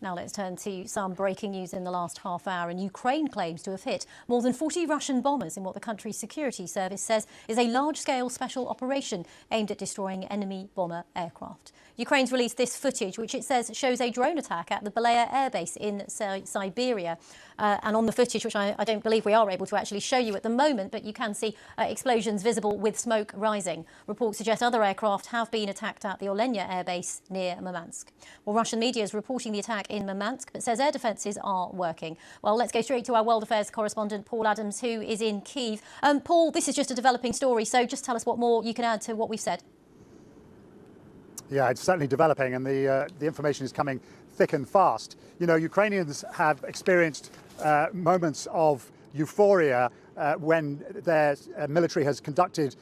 Now let's turn to some breaking news in the last half hour. And Ukraine claims to have hit more than 40 Russian bombers in what the country's security service says is a large-scale special operation aimed at destroying enemy bomber aircraft. Ukraine's released this footage, which it says shows a drone attack at the Belaya airbase in Siberia. And on the footage, which I don't believe we are able to actually show you at the moment, but you can see explosions visible with smoke rising. Reports suggest other aircraft have been attacked at the Olenya airbase near Murmansk. Well, Russian media is reporting the attack in Murmansk, but says air defences are working. Well, let's go straight to our World Affairs correspondent, Paul Adams, who is in Kyiv. Paul, this is just a developing story, so just tell us what more you can add to what we've said. Yeah, it's certainly developing, and the information is coming thick and fast. You know, Ukrainians have experienced moments of euphoria when their military has conducted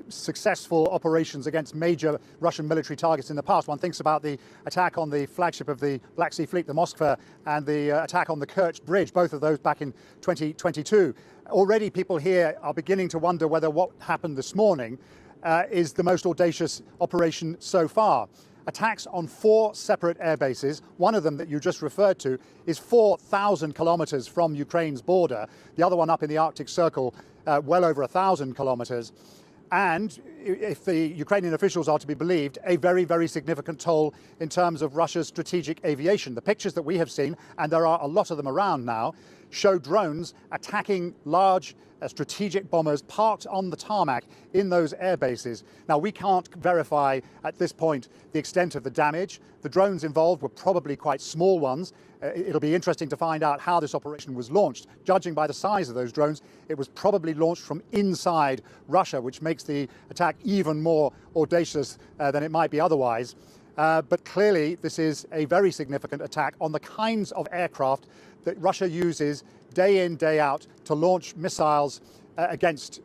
successful operations against major Russian military targets in the past. One thinks about the attack on the flagship of the Black Sea Fleet, the Moskva, and the attack on the Kerch Bridge, both of those back in 2022. Already people here are beginning to wonder whether what happened this morning is the most audacious operation so far. Attacks on 4 separate air bases, one of them that you just referred to is 4,000 kilometers from Ukraine's border, the other one up in the Arctic Circle, well over 1,000 kilometers. And if the Ukrainian officials are to be believed, a very, very significant toll in terms of Russia's strategic aviation. The pictures that we have seen, and there are a lot of them around now, show drones attacking large strategic bombers parked on the tarmac in those air bases. Now, we can't verify at this point the extent of the damage. The drones involved were probably quite small ones. It'll be interesting to find out how this operation was launched. Judging by the size of those drones, it was probably launched from inside Russia, which makes the attack even more audacious than it might be otherwise. But clearly, this is a very significant attack on the kinds of aircraft that Russia uses day in, day out to launch missiles against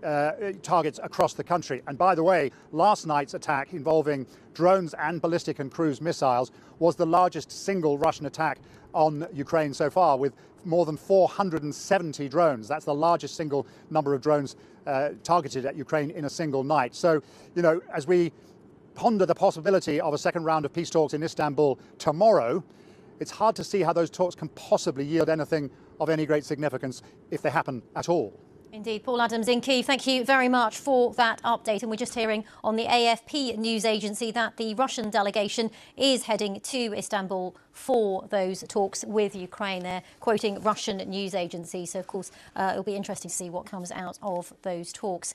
targets across the country. And by the way, last night's attack involving drones and ballistic and cruise missiles was the largest single Russian attack on Ukraine so far, with more than 470 drones. That's the largest single number of drones targeted at Ukraine in a single night. So, you know, as we ponder the possibility of a second round of peace talks in Istanbul tomorrow, it's hard to see how those talks can possibly yield anything of any great significance if they happen at all. Indeed. Paul Adams in Kyiv, thank you very much for that update. And we're just hearing on the AFP news agency that the Russian delegation is heading to Istanbul for those talks with Ukraine. They're quoting Russian news agencies. So, of course, it'll be interesting to see what comes out of those talks.